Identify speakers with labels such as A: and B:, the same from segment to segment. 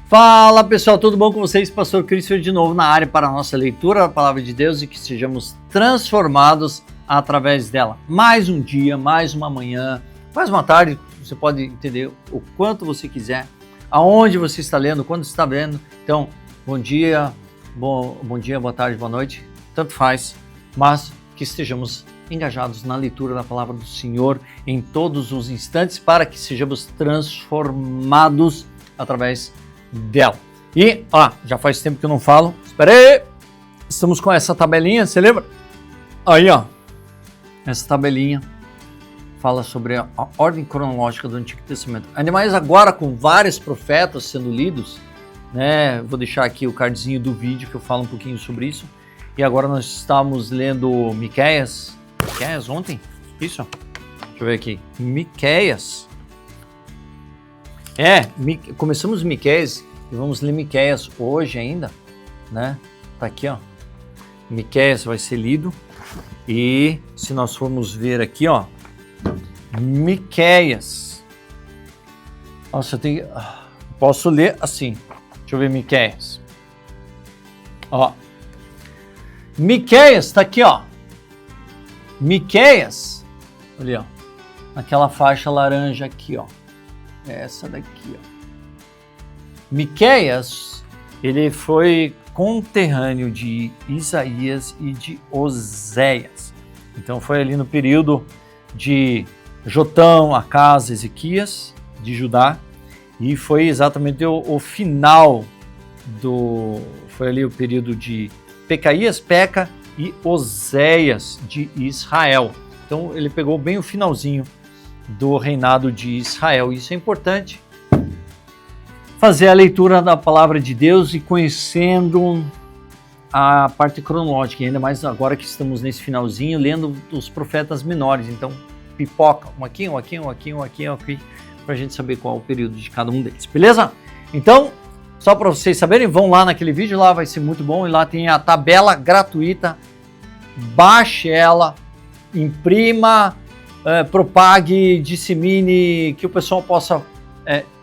A: Fala pessoal, tudo bom com vocês? Pastor Christopher de novo na área para a nossa leitura da Palavra de Deus e que sejamos transformados através dela. Mais um dia, mais uma manhã, mais uma tarde, você pode entender o quanto você quiser, aonde você está lendo, quando você está lendo. Então, bom dia, boa tarde, boa noite, tanto faz, mas que estejamos engajados na leitura da Palavra do Senhor em todos os instantes para que sejamos transformados através dela. E, já faz tempo que eu não falo. Espera aí! Estamos com essa tabelinha, você lembra? Aí, essa tabelinha fala sobre a ordem cronológica do Antigo Testamento. Ainda mais agora com vários profetas sendo lidos, né? Vou deixar aqui o cardzinho do vídeo que eu falo um pouquinho sobre isso. E agora nós estamos lendo Miqueias ontem? Isso? Deixa eu ver aqui. Miqueias. Começamos Miqueias e vamos ler Miqueias hoje ainda, né? Tá aqui, Miqueias vai ser lido e se nós formos ver aqui, Miqueias. Nossa, posso ler assim. Deixa eu ver Miqueias. Miqueias tá aqui, Miqueias. Olha, naquela faixa laranja aqui, essa daqui, Miqueias, ele foi conterrâneo de Isaías e de Oséias. Então foi ali no período de Jotão, Acás, Ezequias, de Judá, e foi exatamente o final foi ali o período de Pecaías, Peca e Oséias de Israel. Então ele pegou bem o finalzinho do reinado de Israel. Isso é importante, fazer a leitura da Palavra de Deus e conhecendo a parte cronológica, ainda mais agora que estamos nesse finalzinho, lendo os profetas menores. Então, pipoca, um aqui, para a gente saber qual é o período de cada um deles, beleza? Então, só para vocês saberem, vão lá naquele vídeo, lá vai ser muito bom, e lá tem a tabela gratuita, baixe ela, imprima, propague, dissemine, que o pessoal possa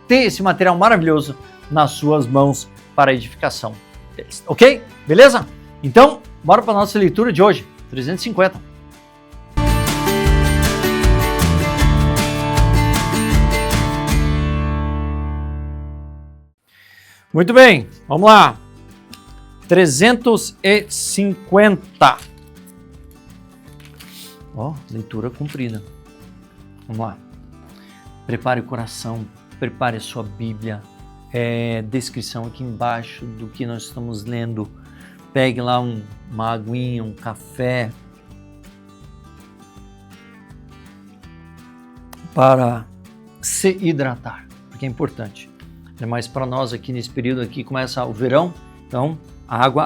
A: ter esse material maravilhoso nas suas mãos para a edificação deles, ok? Beleza? Então, bora para a nossa leitura de hoje, 350. Muito bem, vamos lá. 350. Leitura cumprida. Vamos lá. Prepare o coração, prepare a sua Bíblia. Descrição aqui embaixo do que nós estamos lendo. Pegue lá uma aguinha, um café para se hidratar, porque é importante. É mais para nós aqui nesse período aqui, começa o verão, então água.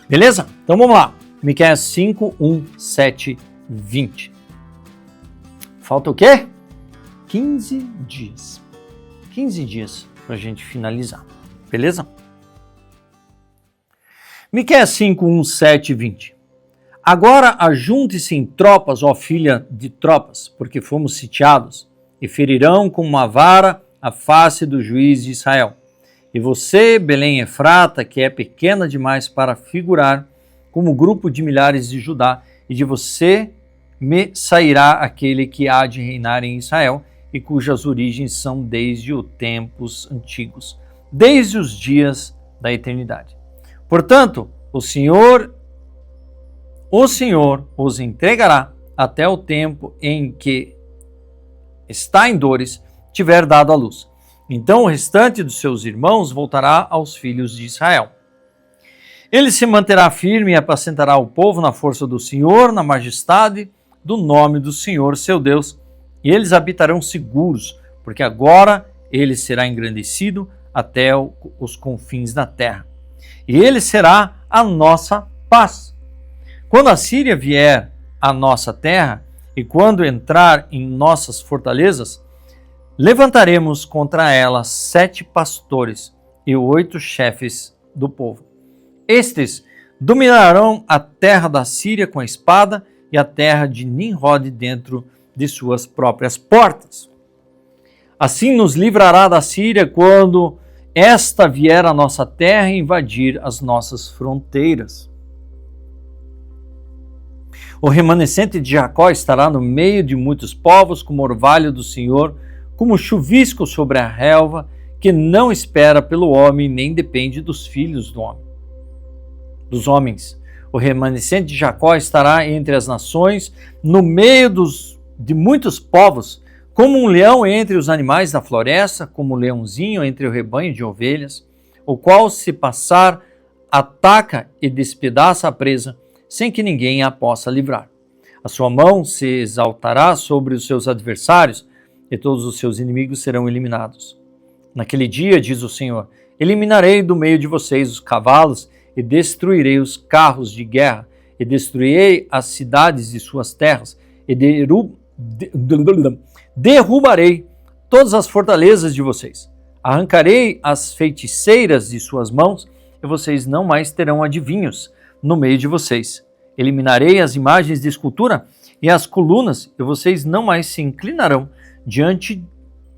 A: Beleza? Então vamos lá. Miqueias 5, 1, 7, 20. Falta o quê? 15 dias. 15 dias para a gente finalizar. Beleza? Miqueias 5, 1, 7, 20. Agora ajunte-se em tropas, ó filha de tropas, porque fomos sitiados, e ferirão com uma vara a face do juiz de Israel. E você, Belém Efrata, que é pequena demais para figurar como grupo de milhares de Judá, e de você me sairá aquele que há de reinar em Israel, e cujas origens são desde os tempos antigos, desde os dias da eternidade. Portanto, o Senhor os entregará até o tempo em que está em dores, tiver dado à luz. Então o restante dos seus irmãos voltará aos filhos de Israel. Ele se manterá firme e apacentará o povo na força do Senhor, na majestade do nome do Senhor, seu Deus, e eles habitarão seguros, porque agora ele será engrandecido até os confins da terra. E ele será a nossa paz. Quando a Síria vier à nossa terra, e quando entrar em nossas fortalezas, levantaremos contra ela 7 pastores e 8 chefes do povo. Estes dominarão a terra da Síria com a espada e a terra de Nimrod dentro de suas próprias portas. Assim nos livrará da Síria quando esta vier à nossa terra e invadir as nossas fronteiras. O remanescente de Jacó estará no meio de muitos povos, como orvalho do Senhor, como chuvisco sobre a relva, que não espera pelo homem, nem depende dos filhos dos homens. O remanescente de Jacó estará entre as nações, no meio de muitos povos, como um leão entre os animais da floresta, como um leãozinho entre o rebanho de ovelhas, o qual, se passar, ataca e despedaça a presa, sem que ninguém a possa livrar. A sua mão se exaltará sobre os seus adversários, e todos os seus inimigos serão eliminados. Naquele dia, diz o Senhor, eliminarei do meio de vocês os cavalos e destruirei os carros de guerra, e destruirei as cidades de suas terras, e derrubarei todas as fortalezas de vocês. Arrancarei as feiticeiras de suas mãos, e vocês não mais terão adivinhos no meio de vocês. Eliminarei as imagens de escultura e as colunas, e vocês não mais se inclinarão diante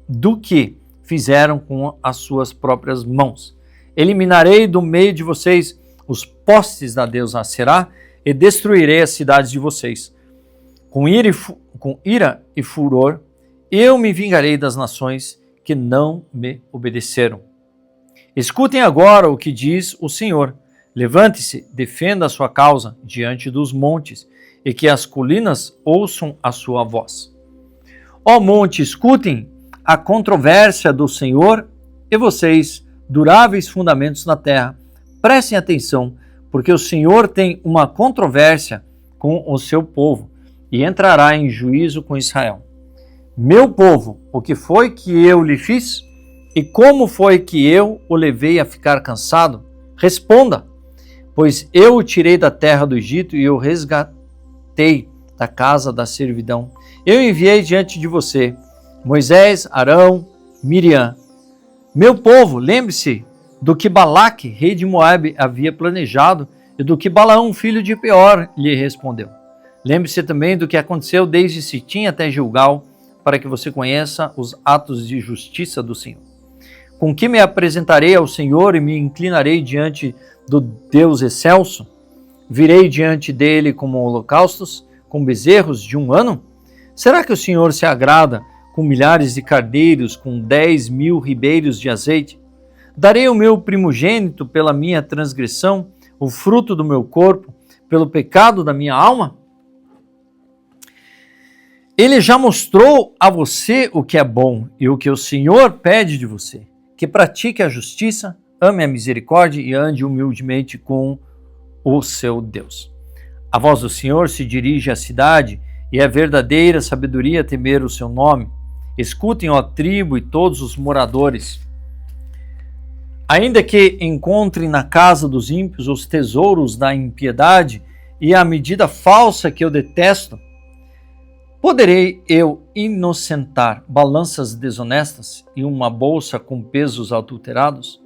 A: do que fizeram com as suas próprias mãos. Eliminarei do meio de vocês os postes da deusa Aserá e destruirei as cidades de vocês. Com ira e furor, eu me vingarei das nações que não me obedeceram. Escutem agora o que diz o Senhor. Levante-se, defenda a sua causa diante dos montes, e que as colinas ouçam a sua voz. Ó monte, escutem a controvérsia do Senhor, e vocês, duráveis fundamentos na terra, prestem atenção, porque o Senhor tem uma controvérsia com o seu povo, e entrará em juízo com Israel. Meu povo, o que foi que eu lhe fiz? E como foi que eu o levei a ficar cansado? Responda, pois eu o tirei da terra do Egito e o resgatei da casa da servidão. Eu enviei diante de você Moisés, Arão, Miriam. Meu povo, lembre-se do que Balaque, rei de Moabe, havia planejado e do que Balaão, filho de Beor, lhe respondeu. Lembre-se também do que aconteceu desde Sitim até Gilgal, para que você conheça os atos de justiça do Senhor. Com que me apresentarei ao Senhor e me inclinarei diante do Deus excelso? Virei diante dele como holocaustos, com bezerros de 1 ano? Será que o Senhor se agrada com milhares de cardeiros, com 10.000 ribeiros de azeite? Darei o meu primogênito pela minha transgressão, o fruto do meu corpo, pelo pecado da minha alma? Ele já mostrou a você o que é bom e o que o Senhor pede de você, que pratique a justiça, ame a misericórdia e ande humildemente com o seu Deus. A voz do Senhor se dirige à cidade e é verdadeira sabedoria temer o seu nome. Escutem, ó tribo e todos os moradores. Ainda que encontrem na casa dos ímpios os tesouros da impiedade e a medida falsa que eu detesto, poderei eu inocentar balanças desonestas e uma bolsa com pesos adulterados?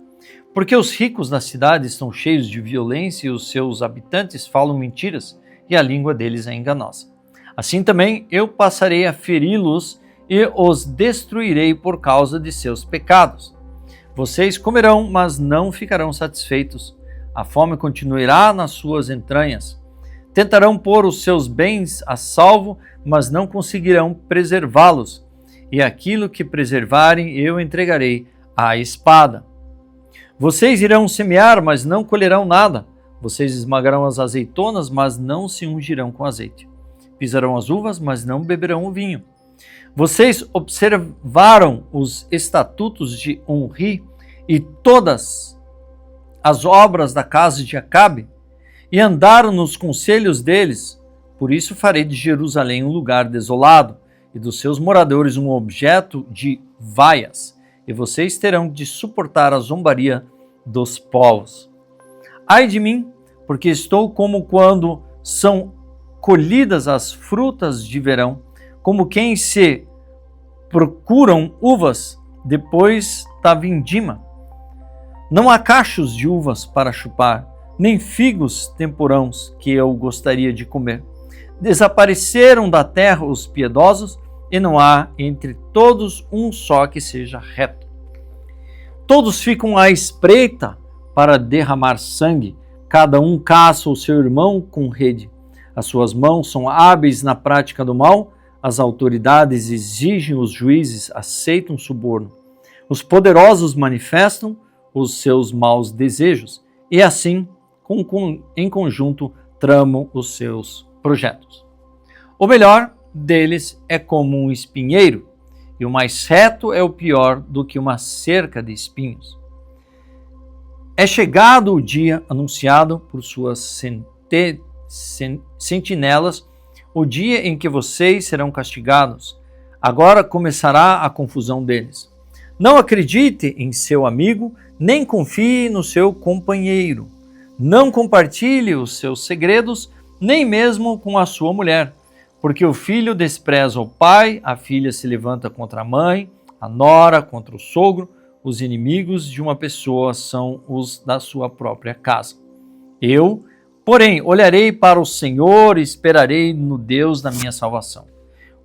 A: Porque os ricos da cidade estão cheios de violência e os seus habitantes falam mentiras e a língua deles é enganosa. Assim também eu passarei a feri-los e os destruirei por causa de seus pecados. Vocês comerão, mas não ficarão satisfeitos. A fome continuará nas suas entranhas. Tentarão pôr os seus bens a salvo, mas não conseguirão preservá-los. E aquilo que preservarem eu entregarei à espada. Vocês irão semear, mas não colherão nada. Vocês esmagarão as azeitonas, mas não se ungirão com azeite. Pisarão as uvas, mas não beberão o vinho. Vocês observaram os estatutos de Onri e todas as obras da casa de Acabe, e andaram nos conselhos deles. Por isso farei de Jerusalém um lugar desolado, e dos seus moradores um objeto de vaias, e vocês terão de suportar a zombaria dos povos. Ai de mim, porque estou como quando são colhidas as frutas de verão, como quem se procuram uvas depois da vindima. Não há cachos de uvas para chupar, nem figos temporãos que eu gostaria de comer. Desapareceram da terra os piedosos, e não há entre todos um só que seja reto. Todos ficam à espreita para derramar sangue, cada um caça o seu irmão com rede. As suas mãos são hábeis na prática do mal, as autoridades exigem, os juízes aceitam suborno. Os poderosos manifestam os seus maus desejos e assim, em conjunto, tramam os seus projetos. O melhor deles é como um espinheiro, e o mais reto é o pior do que uma cerca de espinhos. É chegado o dia anunciado por suas sentinelas, o dia em que vocês serão castigados. Agora começará a confusão deles. Não acredite em seu amigo, nem confie no seu companheiro. Não compartilhe os seus segredos, nem mesmo com a sua mulher, porque o filho despreza o pai, a filha se levanta contra a mãe, a nora contra o sogro. Os inimigos de uma pessoa são os da sua própria casa. Eu, porém, olharei para o Senhor e esperarei no Deus da minha salvação.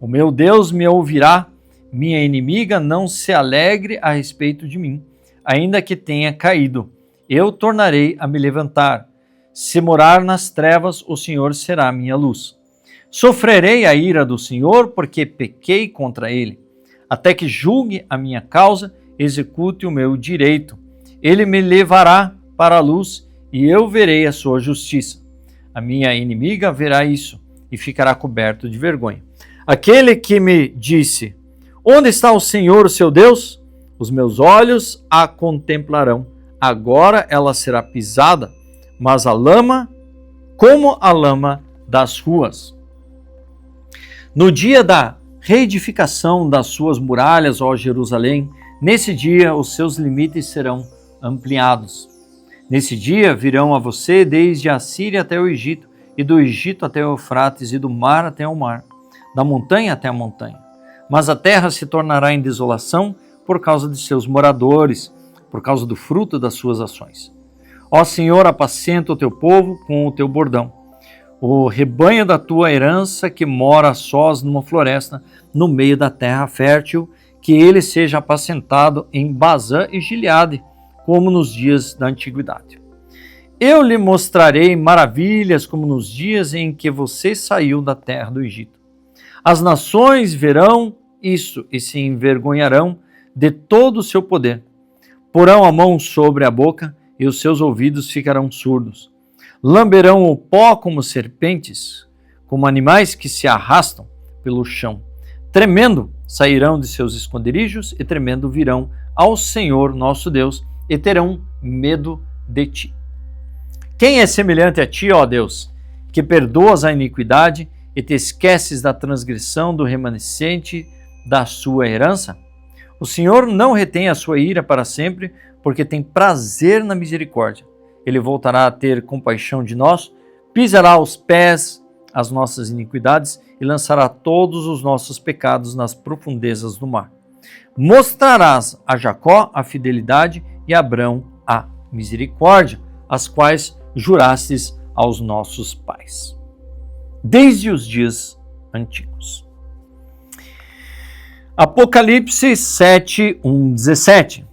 A: O meu Deus me ouvirá, minha inimiga não se alegre a respeito de mim, ainda que tenha caído. Eu tornarei a me levantar. Se morar nas trevas, o Senhor será minha luz. Sofrerei a ira do Senhor, porque pequei contra ele. Até que julgue a minha causa, execute o meu direito. Ele me levará para a luz e eu verei a sua justiça. A minha inimiga verá isso e ficará coberto de vergonha. Aquele que me disse: onde está o Senhor, o seu Deus? Os meus olhos a contemplarão. Agora ela será pisada, mas a lama, como a lama das ruas. No dia da reedificação das suas muralhas, ó Jerusalém, nesse dia os seus limites serão ampliados. Nesse dia virão a você desde a Síria até o Egito, e do Egito até o Eufrates, e do mar até o mar, da montanha até a montanha. Mas a terra se tornará em desolação por causa de seus moradores, por causa do fruto das suas ações. Ó Senhor, apacenta o teu povo com o teu bordão, o rebanho da tua herança que mora a sós numa floresta, no meio da terra fértil, que ele seja apacentado em Bazã e Gileade, como nos dias da antiguidade. Eu lhe mostrarei maravilhas como nos dias em que você saiu da terra do Egito. As nações verão isso e se envergonharão de todo o seu poder. Porão a mão sobre a boca e os seus ouvidos ficarão surdos. Lamberão o pó como serpentes, como animais que se arrastam pelo chão. Tremendo sairão de seus esconderijos e tremendo virão ao Senhor nosso Deus e terão medo de ti. Quem é semelhante a ti, ó Deus, que perdoas a iniquidade e te esqueces da transgressão do remanescente da sua herança? O Senhor não retém a sua ira para sempre, porque tem prazer na misericórdia. Ele voltará a ter compaixão de nós, pisará aos pés as nossas iniquidades e lançará todos os nossos pecados nas profundezas do mar. Mostrarás a Jacó a fidelidade e a Abrão a misericórdia, as quais jurastes aos nossos pais, desde os dias antigos. Apocalipse 7, 17.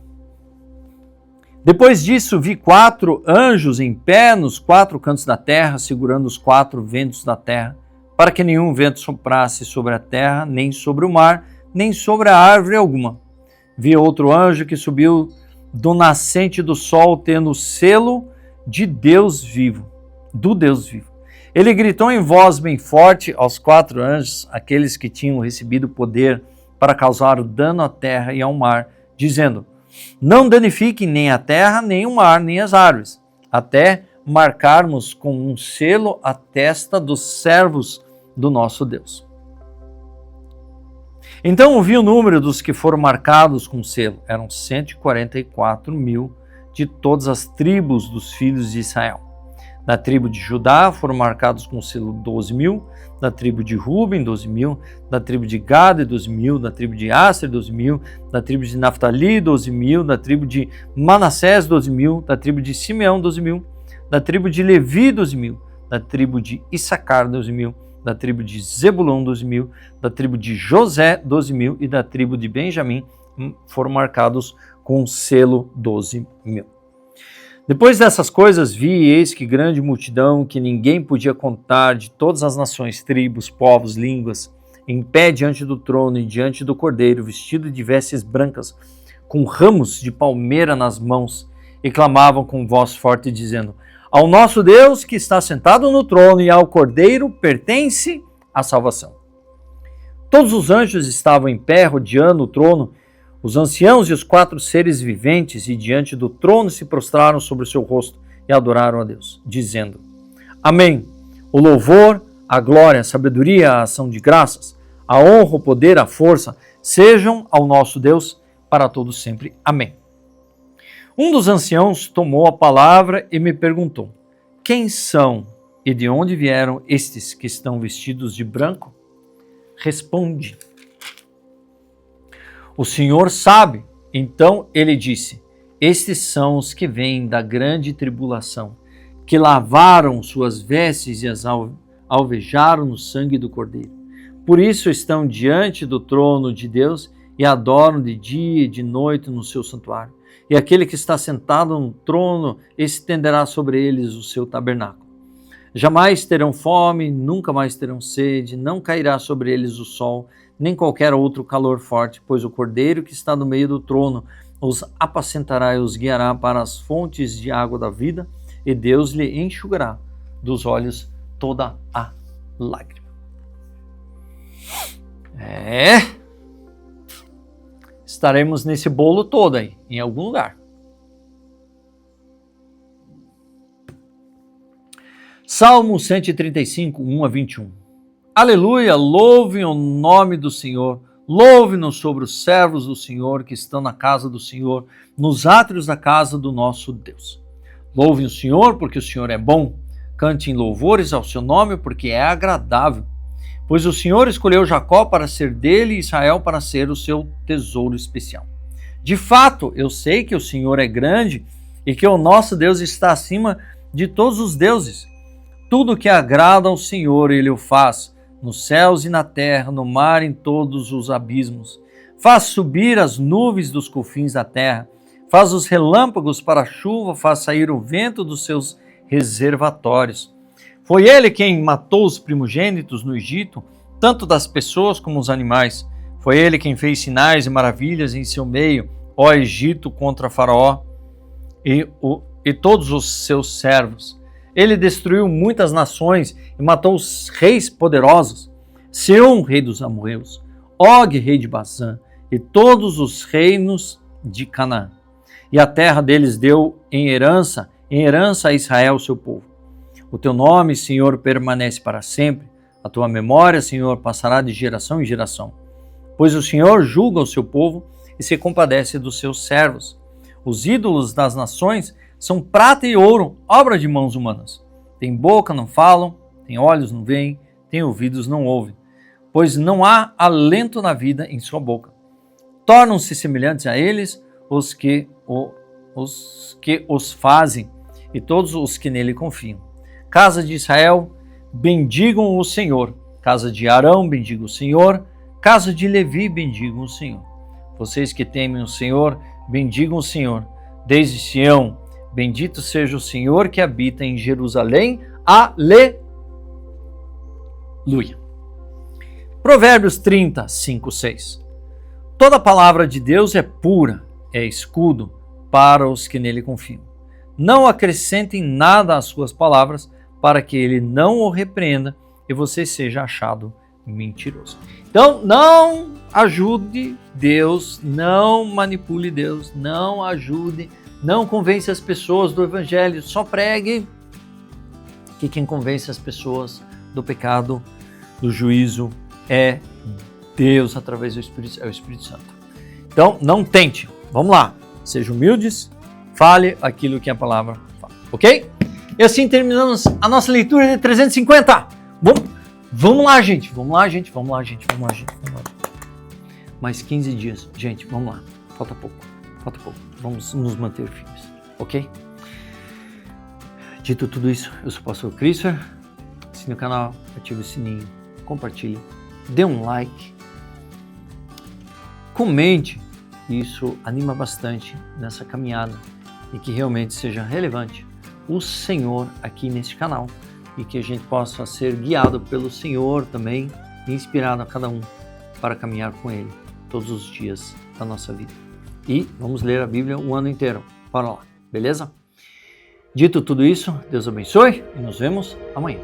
A: Depois disso, vi 4 anjos em pé nos 4 cantos da terra, segurando os 4 ventos da terra, para que nenhum vento soprasse sobre a terra, nem sobre o mar, nem sobre a árvore alguma. Vi outro anjo que subiu do nascente do sol, tendo o selo de Deus vivo, do Deus vivo. Ele gritou em voz bem forte aos 4 anjos, aqueles que tinham recebido poder para causar o dano à terra e ao mar, dizendo: não danifiquem nem a terra, nem o mar, nem as árvores, até marcarmos com um selo a testa dos servos do nosso Deus. Então ouvi o número dos que foram marcados com selo. Eram 144 mil de todas as tribos dos filhos de Israel. Da tribo de Judá foram marcados com selo 12 mil, da tribo de Ruben 12 mil, da tribo de Gad 12 mil, da tribo de Aser 12 mil, da tribo de Naftali 12 mil, da tribo de Manassés 12 mil, da tribo de Simeão 12 mil, da tribo de Levi 12 mil, da tribo de Issacar 12 mil, da tribo de Zebulon 12.000, da tribo de José 12.000 e da tribo de Benjamim foram marcados com o selo 12.000. Depois dessas coisas vi, e eis que grande multidão, que ninguém podia contar, de todas as nações, tribos, povos, línguas, em pé diante do trono e diante do Cordeiro, vestido de vestes brancas, com ramos de palmeira nas mãos, e clamavam com voz forte, dizendo: ao nosso Deus que está sentado no trono e ao Cordeiro pertence a salvação. Todos os anjos estavam em pé, rodeando o trono, os anciãos e os 4 seres viventes, e diante do trono se prostraram sobre o seu rosto e adoraram a Deus, dizendo: amém. O louvor, a glória, a sabedoria, a ação de graças, a honra, o poder, a força, sejam ao nosso Deus para todos sempre. Amém. Um dos anciãos tomou a palavra e me perguntou: quem são e de onde vieram estes que estão vestidos de branco? Responde: o Senhor sabe. Então ele disse: estes são os que vêm da grande tribulação, que lavaram suas vestes e as alvejaram no sangue do Cordeiro. Por isso estão diante do trono de Deus e adoram de dia e de noite no seu santuário. E aquele que está sentado no trono estenderá sobre eles o seu tabernáculo. Jamais terão fome, nunca mais terão sede, não cairá sobre eles o sol, nem qualquer outro calor forte, pois o Cordeiro que está no meio do trono os apacentará e os guiará para as fontes de água da vida, e Deus lhe enxugará dos olhos toda a lágrima. Estaremos nesse bolo todo aí, em algum lugar. Salmo 135, 1 a 21. Aleluia, louvem o nome do Senhor, louvem-nos sobre os servos do Senhor que estão na casa do Senhor, nos átrios da casa do nosso Deus. Louvem o Senhor porque o Senhor é bom, cantem louvores ao seu nome porque é agradável. Pois o Senhor escolheu Jacó para ser dele e Israel para ser o seu tesouro especial. De fato, eu sei que o Senhor é grande e que o nosso Deus está acima de todos os deuses. Tudo que agrada ao Senhor Ele o faz, nos céus e na terra, no mar e em todos os abismos. Faz subir as nuvens dos confins da terra, faz os relâmpagos para a chuva, faz sair o vento dos seus reservatórios. Foi ele quem matou os primogênitos no Egito, tanto das pessoas como os animais. Foi ele quem fez sinais e maravilhas em seu meio, ó Egito, contra Faraó e todos os seus servos. Ele destruiu muitas nações e matou os reis poderosos. Seom, rei dos amorreus, Og, rei de Bazã, e todos os reinos de Canaã. E a terra deles deu em herança a Israel, seu povo. O teu nome, Senhor, permanece para sempre. A tua memória, Senhor, passará de geração em geração. Pois o Senhor julga o seu povo e se compadece dos seus servos. Os ídolos das nações são prata e ouro, obra de mãos humanas. Tem boca, não falam, tem olhos, não veem, tem ouvidos, não ouvem. Pois não há alento na vida em sua boca. Tornam-se semelhantes a eles os que os fazem e todos os que nele confiam. Casa de Israel, bendigam o Senhor. Casa de Arão, bendigam o Senhor. Casa de Levi, bendigam o Senhor. Vocês que temem o Senhor, bendigam o Senhor. Desde Sião, bendito seja o Senhor que habita em Jerusalém. Aleluia. Provérbios 30, 5, 6. Toda palavra de Deus é pura, é escudo para os que nele confiam. Não acrescentem nada às suas palavras, para que ele não o repreenda e você seja achado mentiroso. Então, não ajude Deus, não manipule Deus, não ajude, não convence as pessoas do evangelho, só pregue que quem convence as pessoas do pecado, do juízo, é Deus através do Espírito, é o Espírito Santo. Então, não tente. Vamos lá. Sejam humildes, fale aquilo que a palavra fala, ok? E assim terminamos a nossa leitura de 350. Vamos lá, gente. Mais 15 dias. Gente, vamos lá. Falta pouco. Vamos nos manter firmes, ok? Dito tudo isso, eu sou o pastor Christopher. Assine o canal, ative o sininho. compartilhe, dê um like, comente, isso anima bastante nessa caminhada e que realmente seja relevante o Senhor aqui neste canal e que a gente possa ser guiado pelo Senhor também, inspirado a cada um para caminhar com Ele todos os dias da nossa vida. E vamos ler a Bíblia o ano inteiro. Bora lá, beleza? Dito tudo isso, Deus abençoe e nos vemos amanhã.